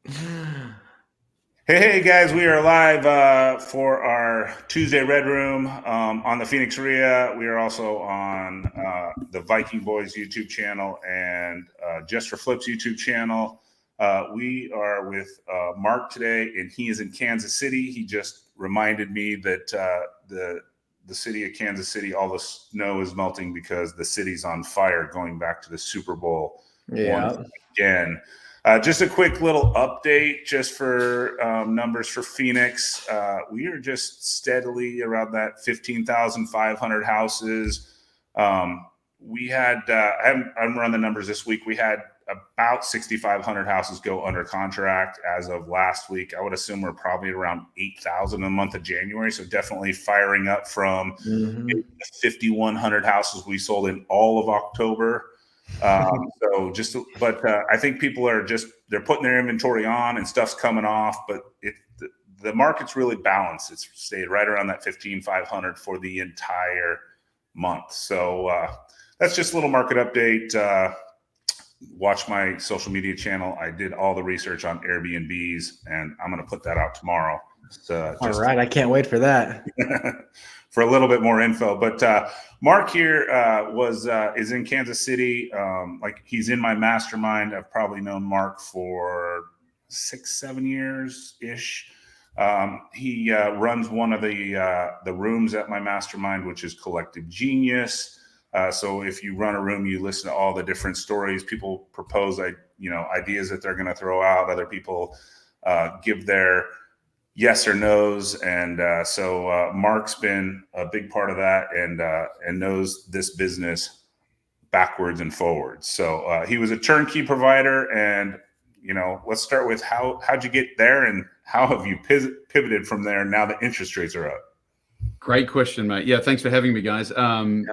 Hey guys, we are live for our Tuesday Red Room on the Phoenix REIA. We are also on the Viking Boys YouTube channel and Just for Flips YouTube channel. We are with Mark today, and he is in Kansas City. He just reminded me that the city of Kansas City, all the snow is melting because the city's on fire, going back to the Super Bowl once again. Just a quick little update just for numbers for Phoenix. We are just steadily around that 15,500 houses. We had, I haven't run the numbers this week. We had about 6,500 houses go under contract as of last week. I would assume we're probably around 8,000 in the month of January. So definitely firing up from the 5,100 houses we sold in all of October. I think people are they're putting their inventory on and stuff's coming off, but the market's really balanced. It's stayed right around that 15,500 for the entire month. So that's just a little market update. Watch my social media channel. I did all the research on Airbnbs, and I'm going to put that out tomorrow. All right. I can't wait for that. For a little bit more info. But Mark here is in Kansas City. Like, he's in my mastermind. I've probably known Mark for 6-7 years ish. He runs one of the rooms at my mastermind, which is Collective Genius. So if you run a room, you listen to all the different stories. People propose ideas that they're going to throw out. Other people give their yes or no's, and so Mark's been a big part of that, and knows this business backwards and forwards. So he was a turnkey provider, and let's start with how'd you get there, and how have you pivoted from there now that interest rates are up? Great question, mate. Yeah, thanks for having me, guys.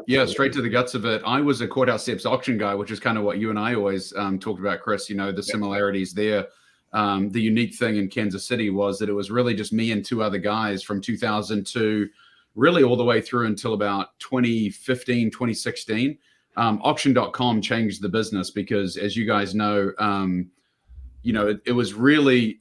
Yeah, straight to the guts of it. I was a courthouse steps auction guy, which is kind of what you and I always talked about, Chris. The similarities there. The unique thing in Kansas City was that it was really just me and two other guys from 2002, really all the way through until about 2015, 2016. Auction.com changed the business because, as you guys know, it was really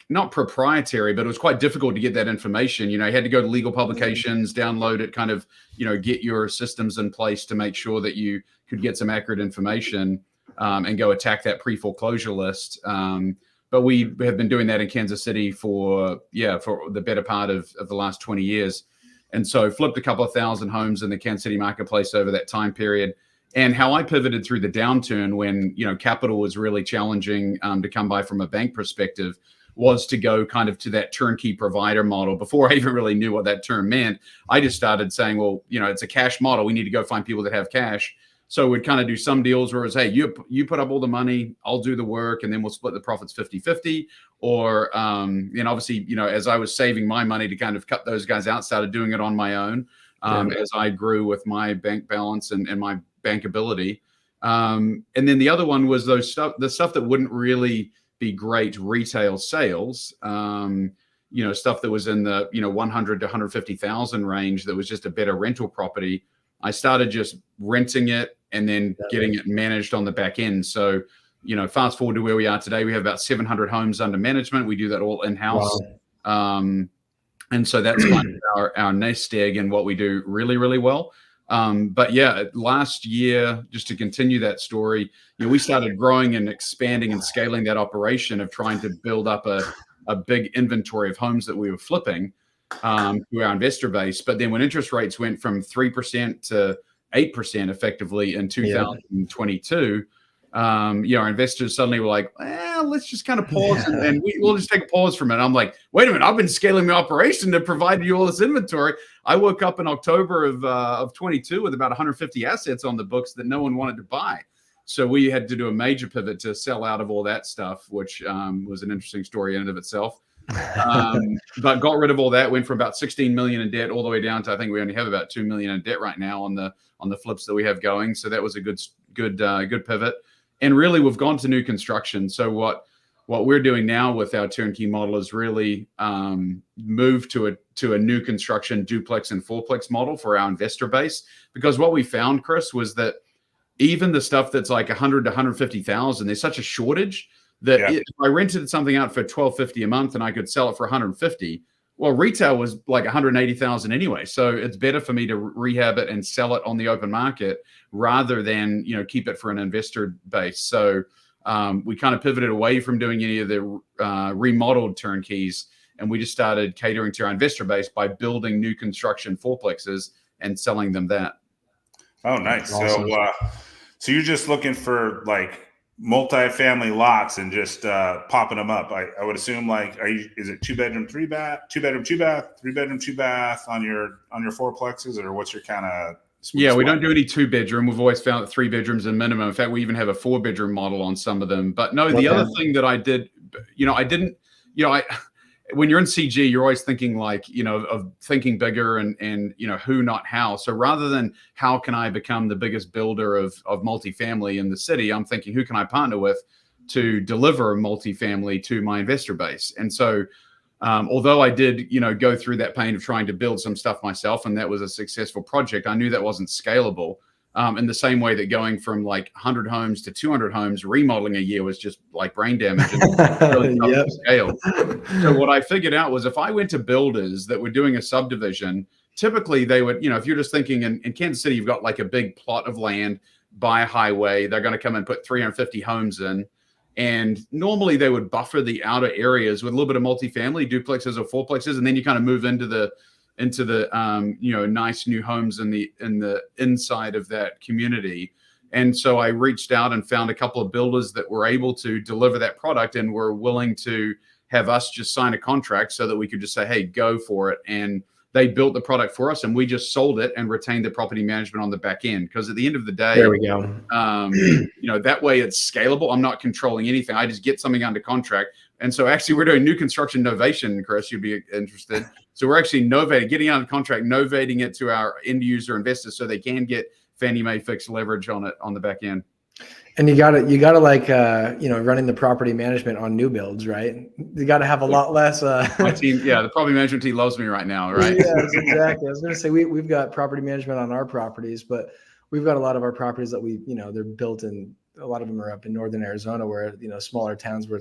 not proprietary, but it was quite difficult to get that information. You had to go to legal publications, download it, kind of, get your systems in place to make sure that you could get some accurate information. And go attack that pre-foreclosure list. But we have been doing that in Kansas City for the better part of the last 20 years. And so flipped a couple of thousand homes in the Kansas City marketplace over that time period. And how I pivoted through the downturn when, capital was really challenging to come by from a bank perspective was to go kind of to that turnkey provider model. Before I even really knew what that term meant, I just started saying, well, it's a cash model. We need to go find people that have cash. So we'd kind of do some deals where it's, hey, you put up all the money, I'll do the work, and then we'll split the profits 50-50. Or, obviously, as I was saving my money to kind of cut those guys out, started doing it on my own as I grew with my bank balance and my bankability. And then the other one was the stuff that wouldn't really be great retail sales, stuff that was in the, 100 to 150,000 range that was just a better rental property. I started just renting it and then getting it managed on the back end. So, fast forward to where we are today, we have about 700 homes under management. We do that all in-house. Wow. And so that's kind of our nest egg and what we do really, really well. But yeah, last year, just to continue that story, we started growing and expanding and scaling that operation of trying to build up a big inventory of homes that we were flipping to our investor base. But then when interest rates went from 3% to 8% effectively in 2022, our investors suddenly were like, well, let's just kind of pause and we'll just take a pause from it. I'm like, wait a minute, I've been scaling the operation to provide you all this inventory. I woke up in October of 22 with about 150 assets on the books that no one wanted to buy. So we had to do a major pivot to sell out of all that stuff, which was an interesting story in and of itself. But got rid of all that, went from about 16 million in debt all the way down to, I think we only have about 2 million in debt right now on the flips that we have going. So that was a good pivot. And really, we've gone to new construction. So what we're doing now with our turnkey model is really move to a new construction duplex and fourplex model for our investor base. Because what we found, Chris, was that even the stuff that's like 100 to 150,000, there's such a shortage that Yeah. if I rented something out for $1,250 a month and I could sell it for 150, well, retail was like 180,000 anyway. So it's better for me to rehab it and sell it on the open market rather than, keep it for an investor base. So we kind of pivoted away from doing any of the remodeled turnkeys, and we just started catering to our investor base by building new construction fourplexes and selling them that. Oh, nice. Awesome. So you're just looking for like multi-family lots and just popping them up. I would assume is it 2-bedroom, 3-bath, 2-bedroom, 2-bath, 3-bedroom, 2-bath on your fourplexes, or what's your kind of? Yeah, we don't do any 2-bedroom. We've always found that 3 bedrooms are minimum. In fact, we even have a 4-bedroom model on some of them. But no, the other thing that I did, when you're in CG, you're always thinking of thinking bigger and who, not how. So rather than how can I become the biggest builder of multifamily in the city, I'm thinking who can I partner with to deliver multifamily to my investor base. And so although I did, go through that pain of trying to build some stuff myself, and that was a successful project, I knew that wasn't scalable. In the same way that going from like 100 homes to 200 homes remodeling a year was just like brain damage and really tough to scale. So what I figured out was if I went to builders that were doing a subdivision, typically they would, if you're just thinking in Kansas City, you've got like a big plot of land by a highway, they're going to come and put 350 homes in. And normally they would buffer the outer areas with a little bit of multifamily, duplexes or fourplexes, and then you kind of move into the nice new homes in the inside of that community. And so I reached out and found a couple of builders that were able to deliver that product and were willing to have us just sign a contract so that we could just say, hey, go for it. And they built the product for us and we just sold it and retained the property management on the back end. Because at the end of the day, there we go. That way it's scalable. I'm not controlling anything. I just get something under contract. And so actually we're doing new construction novation, Chris, you'd be interested. So we're actually getting out of contract, novating it to our end user investors so they can get Fannie Mae fixed leverage on it on the back end. And you gotta like, running the property management on new builds, right? You got to have a lot less. My team, the property management team loves me right now, right? Yes, exactly. I was going to say, we've got property management on our properties, but we've got a lot of our properties that they're built in, a lot of them are up in Northern Arizona where, smaller towns where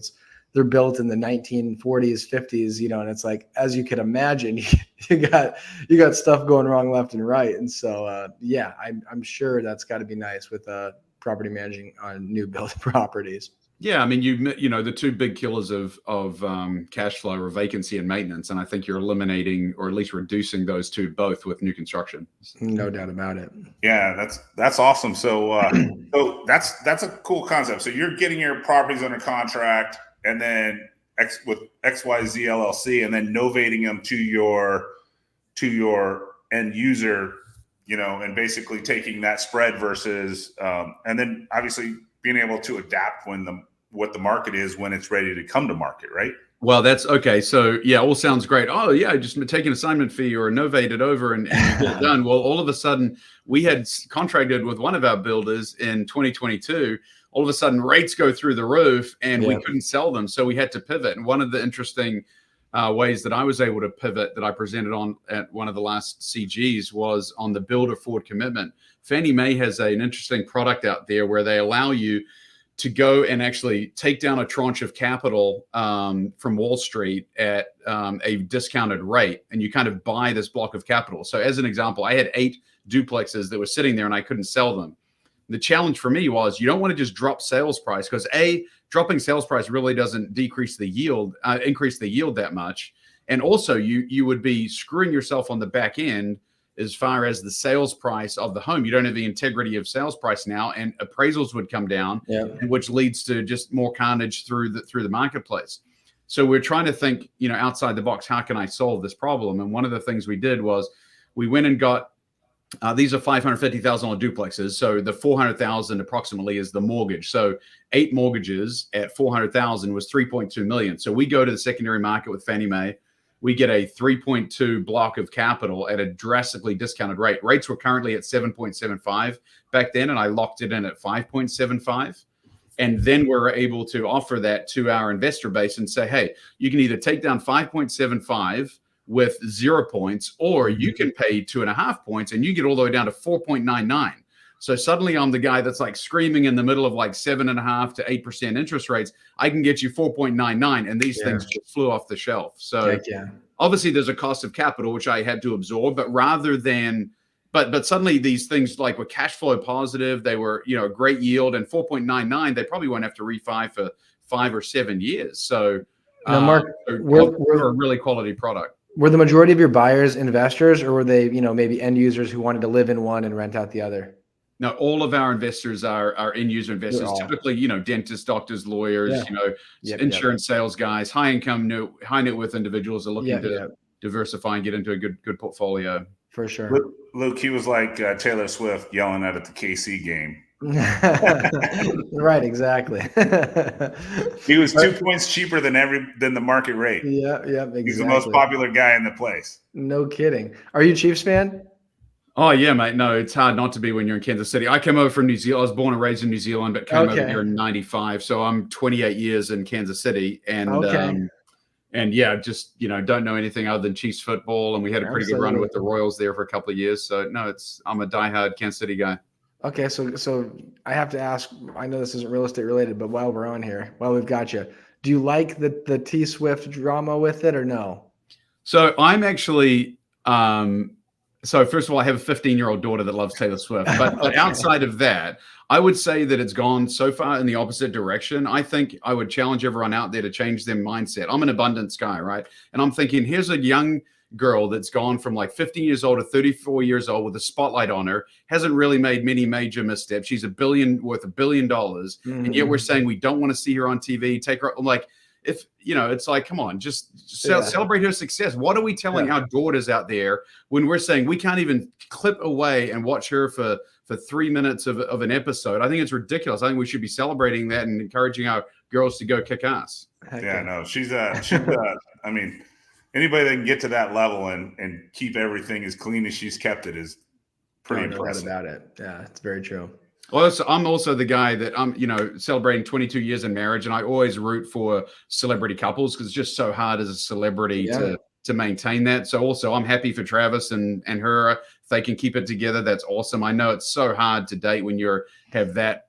they're built in the 1940s, 50s, and it's like, as you can imagine, you got stuff going wrong left and right. And so, I'm sure that's got to be nice with property managing on new build properties. Yeah, I mean, the two big killers of cash flow are vacancy and maintenance, and I think you're eliminating or at least reducing those two both with new construction. No doubt about it. Yeah, that's awesome. So that's a cool concept. So you're getting your properties under contract, and then with XYZ LLC, and then novating them to your end user, and basically taking that spread versus, and then obviously being able to adapt what the market is when it's ready to come to market, right? Well, that's okay. So all sounds great. Oh yeah, just take an assignment fee or novate it over and get it done. Well, all of a sudden we had contracted with one of our builders in 2022. All of a sudden rates go through the roof and we couldn't sell them. So we had to pivot. And one of the interesting ways that I was able to pivot that I presented on at one of the last CGs was on the builder forward commitment. Fannie Mae has an interesting product out there where they allow you to go and actually take down a tranche of capital from Wall Street at a discounted rate, and you kind of buy this block of capital. So as an example, I had 8 duplexes that were sitting there and I couldn't sell them. The challenge for me was you don't want to just drop sales price, because dropping sales price really doesn't increase the yield that much. And also you would be screwing yourself on the back end as far as the sales price of the home. You don't have the integrity of sales price now, and appraisals would come down, which leads to just more carnage through the marketplace. So we're trying to think, outside the box, how can I solve this problem? And one of the things we did was we went and got, these are $550,000 duplexes. So the $400,000 approximately is the mortgage. So 8 mortgages at $400,000 was $3.2 million. So we go to the secondary market with Fannie Mae. We get a 3.2 block of capital at a drastically discounted rate. Rates were currently at 7.75 back then, and I locked it in at 5.75. And then we're able to offer that to our investor base and say, hey, you can either take down 5.75 with 0 points, or you can pay 2.5 points and you get all the way down to 4.99. So suddenly I'm the guy that's like screaming in the middle of like 7.5% to 8% interest rates. I can get you 4.99, and these things just flew off the shelf. So Heck yeah. obviously there's a cost of capital, which I had to absorb, but rather than, but suddenly these things like were cash flow positive, they were, great yield, and 4.99, they probably won't have to refi for 5 or 7 years. So, Now, Mark, we're a really quality product. Were the majority of your buyers investors, or were they, maybe end users who wanted to live in one and rent out the other? No, all of our investors are end user investors, typically, dentists, doctors, lawyers, insurance sales guys, high income, high net worth individuals are looking to diversify and get into a good portfolio. For sure. Luke, he was like Taylor Swift yelling at the KC game. Right, exactly. He was 2 points cheaper than the market rate. Yeah, exactly. He's the most popular guy in the place. No kidding. Are you a Chiefs fan? Oh yeah, mate. No, it's hard not to be when you're in Kansas City. I came over from New Zealand. I was born and raised in New Zealand, but came over here in '95. So I'm 28 years in Kansas City, and yeah, just don't know anything other than Chiefs football. And we had a pretty good run with the Royals there for a couple of years. So no, I'm a diehard Kansas City guy. Okay, so I have to ask. I know this isn't real estate related, but while we're on here, while we've got you, do you like the T Swift drama with it or no? So I'm actually. So first of all, I have a 15-year-old daughter that loves Taylor Swift, but outside of that, I would say that it's gone so far in the opposite direction. I think I would challenge everyone out there to change their mindset. I'm an abundance guy, right? And I'm thinking, here's a young girl that's gone from like 15 years old to 34 years old with a spotlight on her, hasn't really made many major missteps. She's worth $1 billion. And yet we're saying we don't want to see her on TV, take her, like, if it's like, come on, just celebrate her success. What are we telling our daughters out there when we're saying we can't even clip away and watch her for 3 minutes of an episode? I think it's ridiculous. I think we should be celebrating that and encouraging our girls to go kick ass. She's I mean, anybody that can get to that level and keep everything as clean as she's kept it is pretty impressive. About it. Yeah, it's very true. Well, I'm also the guy that I'm, celebrating 22 years in marriage, and I always root for celebrity couples because it's just so hard as a celebrity to maintain that. So also I'm happy for Travis and her. If they can keep it together, that's awesome. I know it's so hard to date when you have that,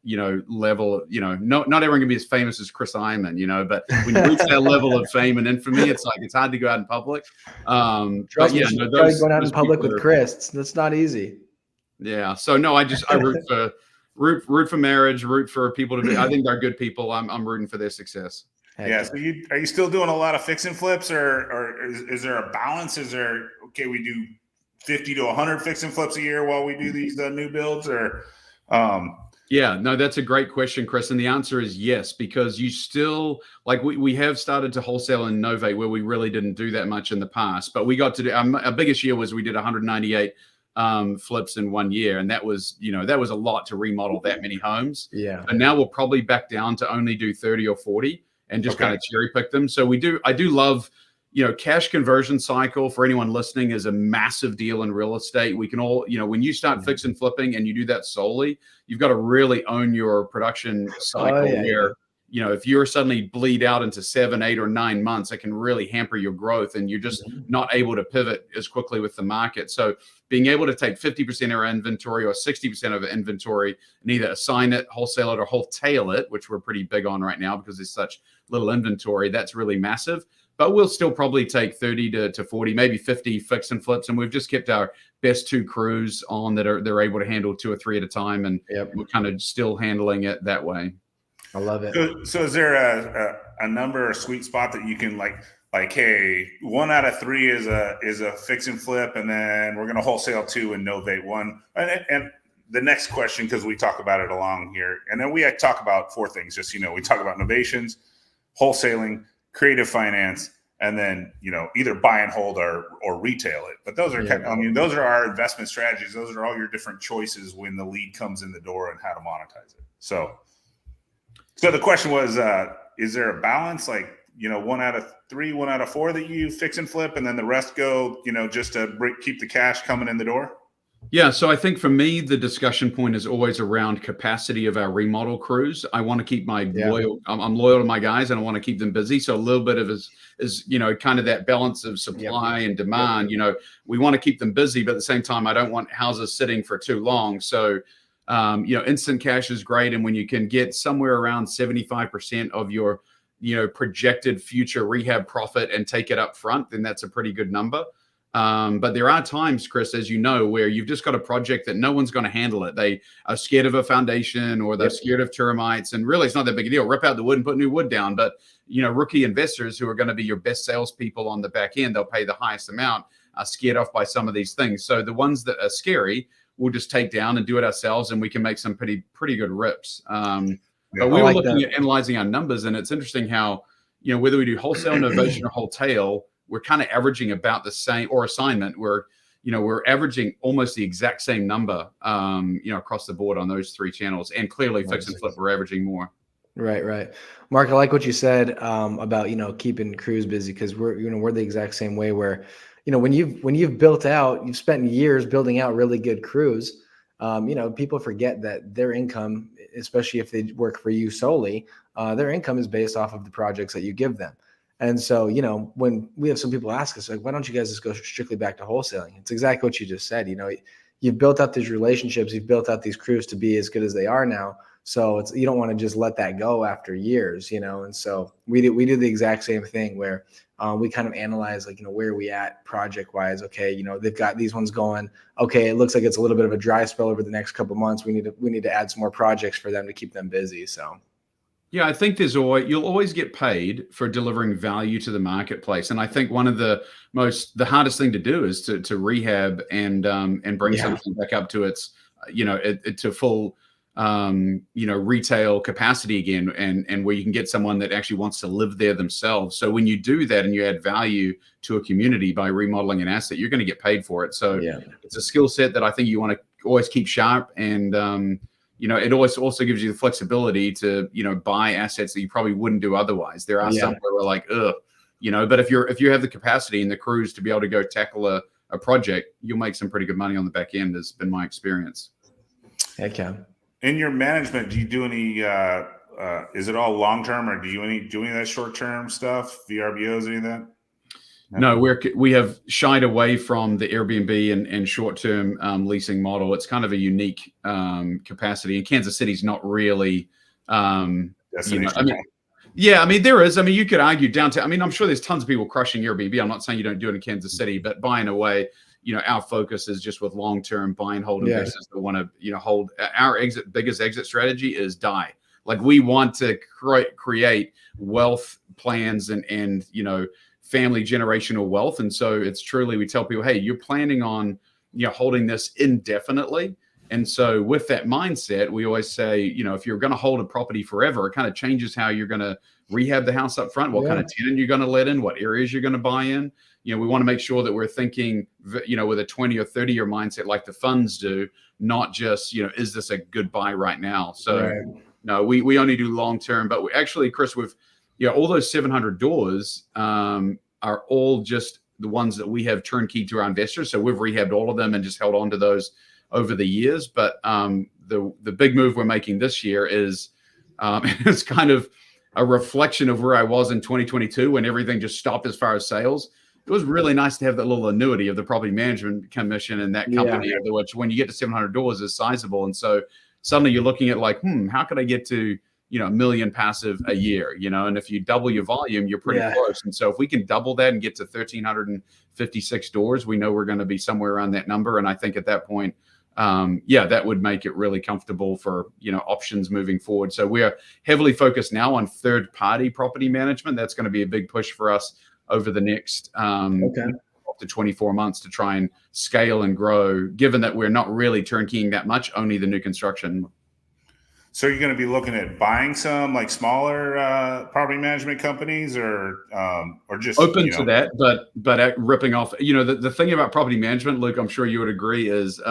level, not everyone can be as famous as Chris Eymann, but when you reach that level of fame and infamy, it's hard to go out in public. Trust me, going out in public with Chris, that's not easy. Yeah. So no, I root for marriage, root for people to be. I think they're good people. I'm rooting for their success. So are you still doing a lot of fix and flips, or is there a balance? Is there we do 50 to 100 fix and flips a year while we do these new builds, or? Yeah, no, that's a great question, Chris. And the answer is yes, because you still we have started to wholesale and novate where we really didn't do that much in the past, but we got to do our biggest year was we did 198 flips in 1 year, and that was a lot to remodel that many homes. And now we'll probably back down to only do 30 or 40 and just kind of cherry pick them. So I do love cash conversion cycle for anyone listening is a massive deal in real estate. We can all, when you start fix and flipping and you do that solely, you've got to really own your production cycle where if you're suddenly bleed out into 7, 8, or 9 months, it can really hamper your growth, and you're just not able to pivot as quickly with the market. So being able to take 50% of our inventory or 60% of the inventory and either assign it, wholesale it, or wholetail it, which we're pretty big on right now because there's such little inventory, that's really massive. But we'll still probably take 30 to 40, maybe 50 fix and flips. And we've just kept our best 2 crews on they're able to handle 2 or 3 at a time. And we're kind of still handling it that way. I love it. So is there a number or sweet spot that you can like, hey, 1 out of 3 is a fix and flip, and then we're going to wholesale 2 and novate 1. And the next question, because we talk about it along here, and then we talk about 4 things. Just we talk about novations, wholesaling, creative finance, and then either buy and hold or retail it. But those are those are our investment strategies. Those are all your different choices when the lead comes in the door and how to monetize it. So the question was, is there a balance, 1 out of 3, 1 out of 4 that you fix and flip, and then the rest go, just to keep the cash coming in the door? Yeah, so I think for me, the discussion point is always around capacity of our remodel crews. I want to keep my loyal. I'm loyal to my guys, and I want to keep them busy. So a little bit of is kind of that balance of supply and demand. We want to keep them busy, but at the same time, I don't want houses sitting for too long. So Instant cash is great. And when you can get somewhere around 75% of your, projected future rehab profit and take it up front, then that's a pretty good number. But there are times, Chris, as you know, where you've just got a project that no one's going to handle it. They are scared of a foundation, or they're scared of termites. And really, it's not that big a deal. Rip out the wood and put new wood down. But, rookie investors who are going to be your best salespeople on the back end, they'll pay the highest amount, are scared off by some of these things. So the ones that are scary, we'll just take down and do it ourselves, and we can make some pretty good rips. But we were looking at analyzing our numbers, and it's interesting how, whether we do wholesale, novation, or wholesale, we're kind of averaging about the same, or assignment. We're averaging almost the exact same number, across the board on those three channels. And clearly, fix and flip, we're averaging more. Right. Mark, I like what you said about, keeping crews busy, because we're the exact same way where, when you've built out, you've spent years building out really good crews. People forget that their income, especially if they work for you solely, their income is based off of the projects that you give them. And so, when we have some people ask us, like, why don't you guys just go strictly back to wholesaling? It's exactly what you just said. You've built out these relationships, you've built out these crews to be as good as they are now. So you don't want to just let that go after years, and so we do the exact same thing where we kind of analyze, like, where are we at project wise? Okay. They've got these ones going. Okay. It looks like it's a little bit of a dry spell over the next couple of months. We need to add some more projects for them to keep them busy. So. Yeah, I think you'll always get paid for delivering value to the marketplace. And I think one of the hardest thing to do is to rehab and bring something back up to its, to full, retail capacity again, and where you can get someone that actually wants to live there themselves. So when you do that and you add value to a community by remodeling an asset, you're going to get paid for it. So it's a skill set that I think you want to always keep sharp. And, it always also gives you the flexibility to, buy assets that you probably wouldn't do otherwise. There are some where we're like, but if you have the capacity and the crews to be able to go tackle a project, you'll make some pretty good money on the back end, has been my experience. Heck yeah. In your management, do you do any, is it all long-term, or do you do any of that short-term stuff, VRBOs, any of that? No, we have shied away from the Airbnb and short-term leasing model. It's kind of a unique capacity, and Kansas City's not really. There is. You could argue downtown. I'm sure there's tons of people crushing Airbnb. I'm not saying you don't do it in Kansas City, but buying away, our focus is just with long-term buy and hold investors that want to, hold. Our biggest exit strategy is die. Like, we want to create wealth plans and family generational wealth. And so it's truly, we tell people, hey, you're planning on, holding this indefinitely. And so with that mindset, we always say, if you're going to hold a property forever, it kind of changes how you're going to rehab the house up front, what kind of tenant you're going to let in, what areas you're going to buy in. We want to make sure that we're thinking, with a 20 or 30 year mindset, like the funds do, not just, is this a good buy right now? So no, we only do long-term, but we actually, Chris, all those 700 doors are all just the ones that we have turnkey to our investors. So we've rehabbed all of them and just held on to those over the years. But the big move we're making this year is it's kind of a reflection of where I was in 2022 when everything just stopped as far as sales. It was really nice to have that little annuity of the property management commission and that company, which when you get to 700 doors is sizable. And so suddenly you're looking at like, how could I get to, $1 million passive a year, and if you double your volume, you're pretty close. And so if we can double that and get to 1,356 doors, we know we're going to be somewhere around that number. And I think at that point, that would make it really comfortable for, options moving forward. So we are heavily focused now on third party property management. That's going to be a big push for us over the next, up to 24 months to try and scale and grow, given that we're not really turnkeying that much, only the new construction. So you're going to be looking at buying some like smaller property management companies, or just open to that, but ripping off. The thing about property management, Luke, I'm sure you would agree, is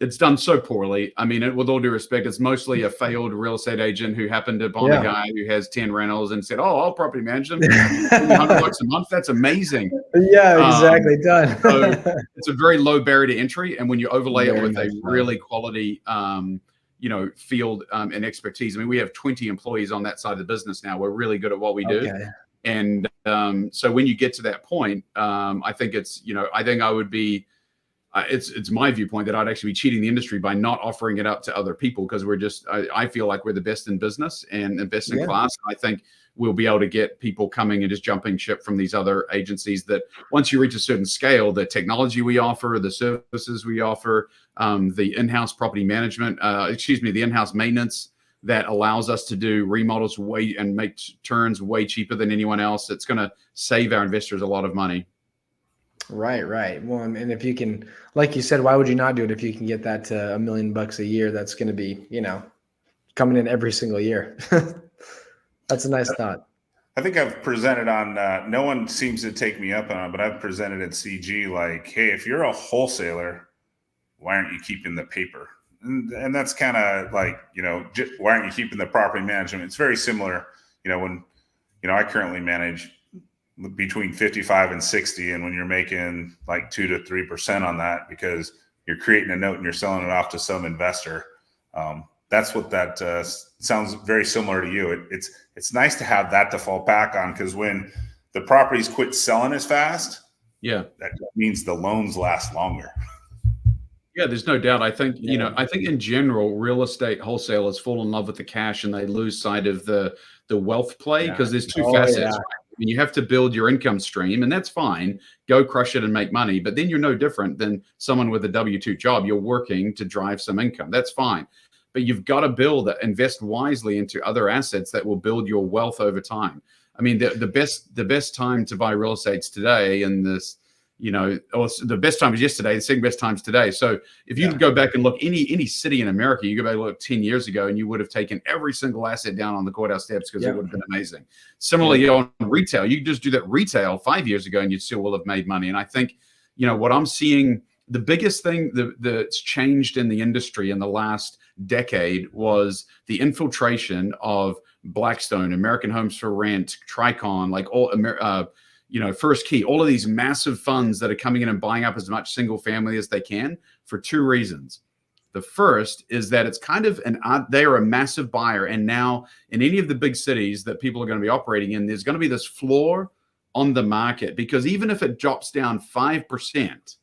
it's done so poorly. With all due respect, it's mostly a failed real estate agent who happened to bond a guy who has 10 rentals and said, "Oh, I'll property manage them, $100 a month. That's amazing." Yeah, exactly. Done. So it's a very low barrier to entry, and when you overlay it with a really quality field and expertise. We have 20 employees on that side of the business now. We're really good at what we do. And so when you get to that point, I think it's, I it's my viewpoint that I'd actually be cheating the industry by not offering it up to other people, because I feel like we're the best in business and the best in class. I think we'll be able to get people coming and just jumping ship from these other agencies that once you reach a certain scale, the technology we offer, the services we offer, the in-house property management, the in-house maintenance that allows us to do remodels and make turns way cheaper than anyone else. It's going to save our investors a lot of money. Right. Well, and if you can, like you said, why would you not do it if you can get that to $1 million a year? That's going to be, coming in every single year. That's a nice thought. I think I've presented on, no one seems to take me up on it, but I've presented at CG like, hey, if you're a wholesaler, why aren't you keeping the paper? And that's kind of like, why aren't you keeping the property management? It's very similar, when, I currently manage between 55 and 60. And when you're making like 2 to 3% on that, because you're creating a note and you're selling it off to some investor, that's what that sounds very similar to you. It's nice to have that to fall back on, because when the properties quit selling as fast, that means the loans last longer. Yeah, there's no doubt. I think, I think in general, real estate wholesalers fall in love with the cash and they lose sight of the wealth play, because there's two facets. Right? I mean, you have to build your income stream, and that's fine. Go crush it and make money. But then you're no different than someone with a W-2 job. You're working to drive some income. That's fine. But you've got to invest wisely into other assets that will build your wealth over time. I mean, the best time to buy real estate's today, and this, or the best time is yesterday, the second best time is today. So if you go back and look any city in America, you go back and look 10 years ago, and you would have taken every single asset down on the courthouse steps, because it would have been amazing. Similarly, on retail, you could just do that retail 5 years ago and you still will have made money. And I think, what I'm seeing, the biggest thing that's changed in the industry in the last decade was the infiltration of Blackstone, American Homes for Rent, Tricon, like all First Key, all of these massive funds that are coming in and buying up as much single family as they can, for two reasons. The first is that it's kind of they are a massive buyer. And now in any of the big cities that people are going to be operating in, there's going to be this floor on the market, because even if it drops down 5%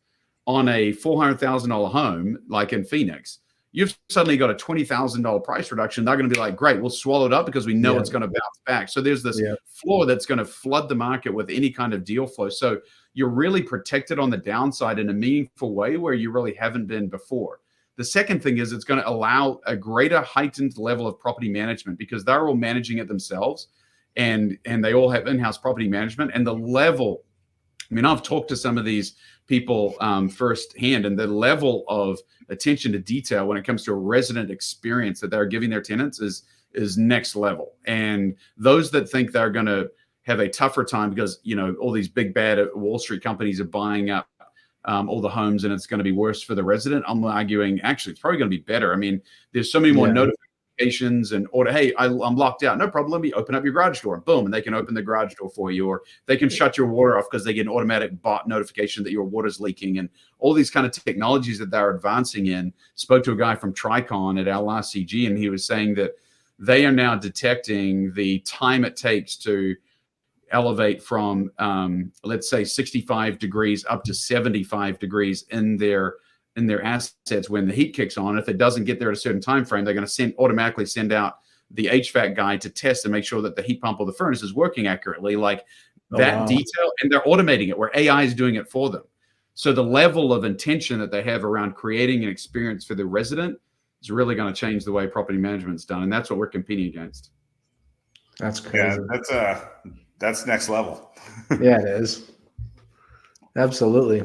on a $400,000 home, like in Phoenix, you've suddenly got a $20,000 price reduction. They're going to be like, great, we'll swallow it up because we know it's going to bounce back. So there's this floor that's going to flood the market with any kind of deal flow. So you're really protected on the downside in a meaningful way where you really haven't been before. The second thing is it's going to allow a greater heightened level of property management, because they're all managing it themselves, and they all have in-house property management. And the level, I mean, I've talked to some of these people firsthand, and the level of attention to detail when it comes to a resident experience that they're giving their tenants is next level. And those that think they're going to have a tougher time because, all these big bad Wall Street companies are buying up all the homes and it's going to be worse for the resident, I'm arguing actually it's probably going to be better. I mean, there's so many more notifications and order, hey, I'm locked out. No problem. Let me open up your garage door. Boom. And they can open the garage door for you, or they can shut your water off because they get an automatic bot notification that your water's leaking, and all these kind of technologies that they're advancing in. Spoke to a guy from Tricon at our last CG, and he was saying that they are now detecting the time it takes to elevate from, let's say 65 degrees up to 75 degrees in their assets when the heat kicks on. If it doesn't get there at a certain time frame, they're going to automatically send out the HVAC guy to test and make sure that the heat pump or the furnace is working accurately, like detail. And they're automating it where AI is doing it for them. So the level of intention that they have around creating an experience for the resident is really going to change the way property management is done. And that's what we're competing against. That's crazy. Yeah, that's next level. Yeah, it is. Absolutely.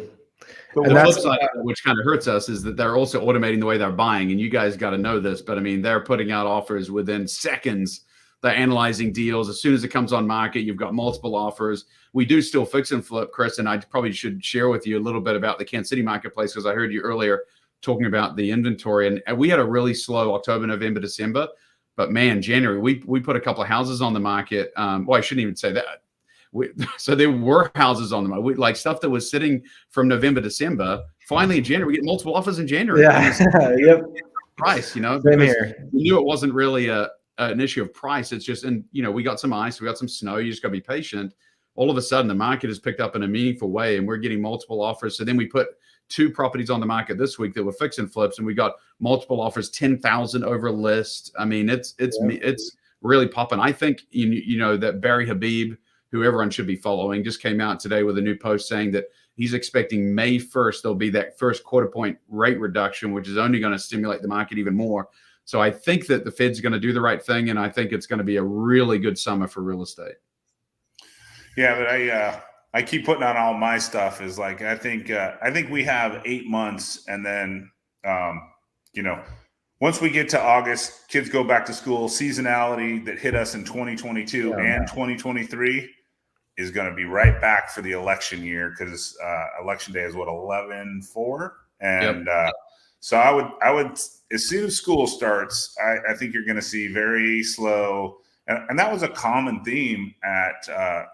But the flip side, which kind of hurts us, is that they're also automating the way they're buying. And you guys got to know this, but I mean, they're putting out offers within seconds. They're analyzing deals. As soon as it comes on market, you've got multiple offers. We do still fix and flip, Chris, and I probably should share with you a little bit about the Kansas City marketplace, because I heard you earlier talking about the inventory. And we had a really slow October, November, December. But man, January, we put a couple of houses on the market. Well, I shouldn't even say that. So there were houses on the market, like stuff that was sitting from November, December. Finally, in January, we get multiple offers in January. Yeah, yep. Price, Same here. We knew it wasn't really an issue of price. It's just, and we got some ice, we got some snow. You just got to be patient. All of a sudden, the market has picked up in a meaningful way, and we're getting multiple offers. So then we put 2 properties on the market this week that were fix and flips, and we got multiple offers, 10,000 over list. I mean, it's really popping. I think you know that Barry Habib, who everyone should be following, just came out today with a new post saying that he's expecting May 1st there'll be that first quarter point rate reduction, which is only going to stimulate the market even more. So I think that the Fed's going to do the right thing, and I think it's going to be a really good summer for real estate. Yeah, but I keep putting on all my stuff is like I think we have 8 months, and then you know, once we get to August, kids go back to school. Seasonality that hit us in 2022 and 2023 is going to be right back for the election year, because election day is what, 11/4, and so I would as soon as school starts, I think you're going to see very slow. And that was a common theme at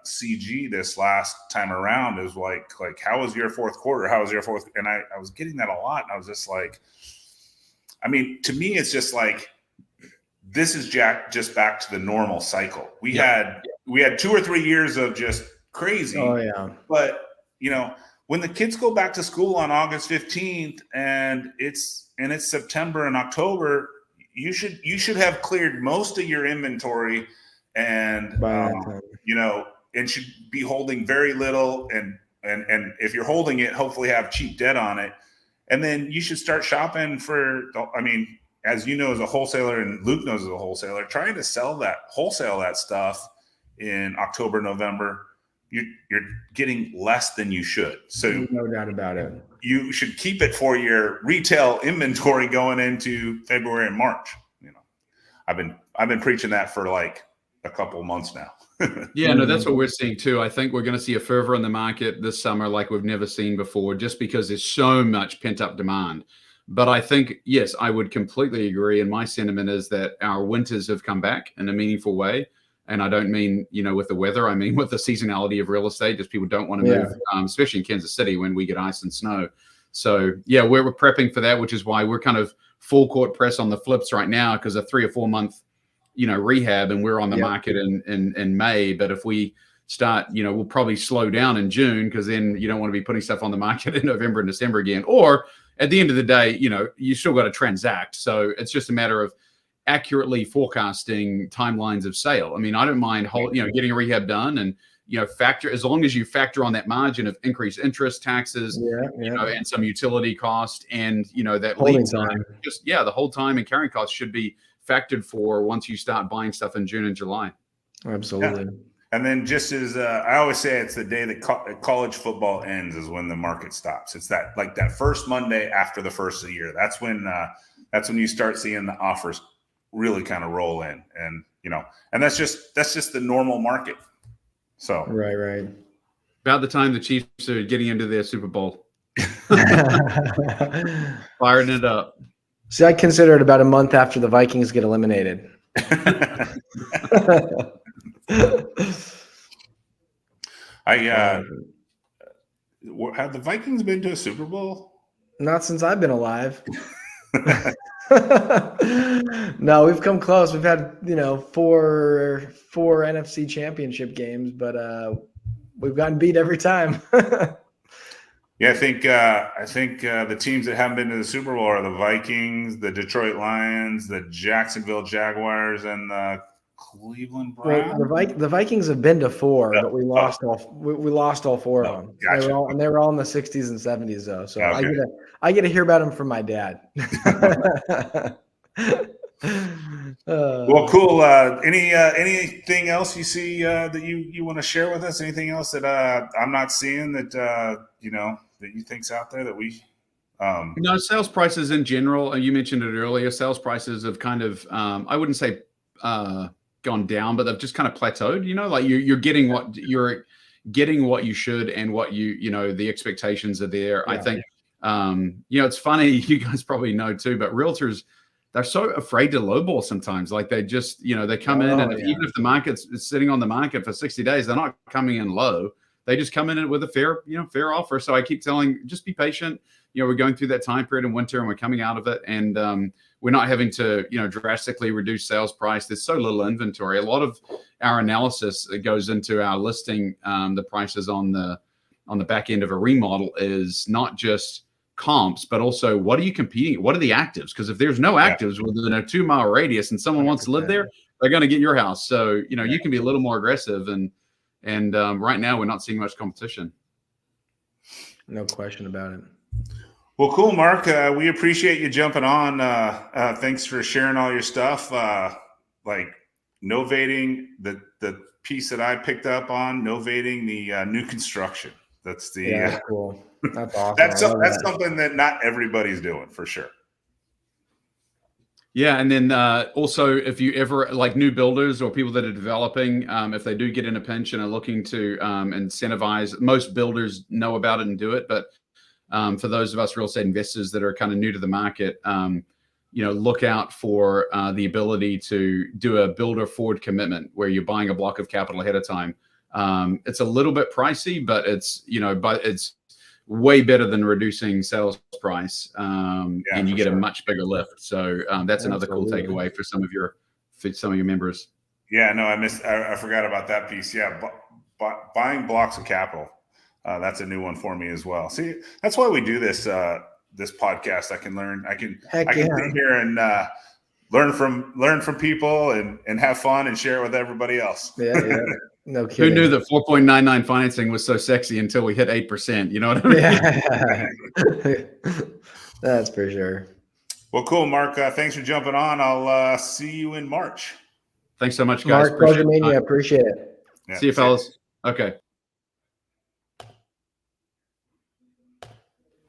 CG this last time around, is like how was your fourth quarter? How was your fourth? And I was getting that a lot. And I was just like, I mean, to me, it's just like, this is just back to the normal cycle. We had 2 or 3 years of just crazy. Oh yeah. But you know, when the kids go back to school on August 15th and it's September and October, you should have cleared most of your inventory, and you know, and should be holding very little, and if you're holding it, hopefully have cheap debt on it, and then you should start shopping for. I mean, as you know, as a wholesaler, and Luke knows as a wholesaler, trying to wholesale that stuff in October, November, you're getting less than you should. So no doubt about it. You should keep it for your retail inventory going into February and March. You know, I've been preaching that for like a couple of months now. Yeah, no, that's what we're seeing too. I think we're going to see a fervor in the market this summer like we've never seen before, just because there's so much pent up demand. But I think, yes, I would completely agree. And my sentiment is that our winters have come back in a meaningful way. And I don't mean, you know, with the weather, I mean with the seasonality of real estate, just people don't want to move, especially in Kansas City when we get ice and snow. So yeah, we're prepping for that, which is why we're kind of full court press on the flips right now, because a 3 or 4 month, you know, rehab, and we're on the market in May. But if we start, you know, we'll probably slow down in June, because then you don't want to be putting stuff on the market in November and December again. Or at the end of the day, you know, you still got to transact. So it's just a matter of accurately forecasting timelines of sale. I mean, I don't mind getting a rehab done, and you know, as long as you factor on that margin of increased interest, taxes, you know, and some utility cost, and you know, that lead time, the hold time and carrying costs should be factored for once you start buying stuff in June and July. Absolutely. Yeah. And then just as I always say, it's the day that college football ends is when the market stops. It's that first Monday after the first of the year. That's when you start seeing the offers really kind of roll in, and you know, and that's just the normal market. So right. About the time the Chiefs are getting into their Super Bowl, firing it up. See, I consider it about a month after the Vikings get eliminated. Have the Vikings been to a Super Bowl? Not since I've been alive. No, we've come close. We've had, you know, four NFC championship games, but we've gotten beat every time. Yeah, I think the teams that haven't been to the Super Bowl are the Vikings, the Detroit Lions, the Jacksonville Jaguars, and the Cleveland Browns. Well, the Vikings have been to 4, but we lost all 4 of them. Gotcha. They were all in the 60s and 70s though. So okay. I get to hear about them from my dad. Well, cool. Anything else you see that you want to share with us? Anything else that I'm not seeing that you know, that you think's out there that we? No, sales prices in general. You mentioned it earlier. Sales prices have kind of I wouldn't say gone down, but they've just kind of plateaued. You know, like you're getting what you should, and what you know, the expectations are there. Yeah. I think you know, it's funny. You guys probably know too, but realtors, they're so afraid to lowball sometimes. Like they just, you know, they come in, and even if the market's sitting on the market for 60 days, they're not coming in low. They just come in with a fair offer. So I keep telling, just be patient. You know, we're going through that time period in winter, and we're coming out of it, and we're not having to, you know, drastically reduce sales price. There's so little inventory. A lot of our analysis that goes into our listing the prices on the back end of a remodel is not just comps, but also what are you competing? What are the actives? Because if there's no actives within a 2-mile radius and someone wants to live there, they're going to get your house. So, you know, you can be a little more aggressive. And right now we're not seeing much competition. No question about it. Well, cool, Mark. We appreciate you jumping on. Thanks for sharing all your stuff. Like novating, the piece that I picked up on, novating the new construction. That's the that's cool. That's awesome. That's something that not everybody's doing, for sure. Yeah, and then also, if you ever like new builders or people that are developing, if they do get in a pinch and are looking to incentivize, most builders know about it and do it, but for those of us real estate investors that are kind of new to the market, you know, look out for the ability to do a builder forward commitment where you're buying a block of capital ahead of time. It's a little bit pricey, but it's, you know, it's way better than reducing sales price, and you get a much bigger lift. So that's another cool takeaway for some of your members. Yeah, no, I forgot about that piece. Yeah, buying blocks of capital. That's a new one for me as well. See, that's why we do this this podcast. I can learn. I can sit here and learn from people and have fun and share it with everybody else. Yeah. No kidding. Who knew that 4.99 financing was so sexy until we hit 8%? You know what I mean? Yeah. That's for sure. Well, cool, Mark. Thanks for jumping on. I'll see you in March. Thanks so much, guys. Mark, pleasure meeting you. Appreciate it. Yeah, see you, fellas. Okay.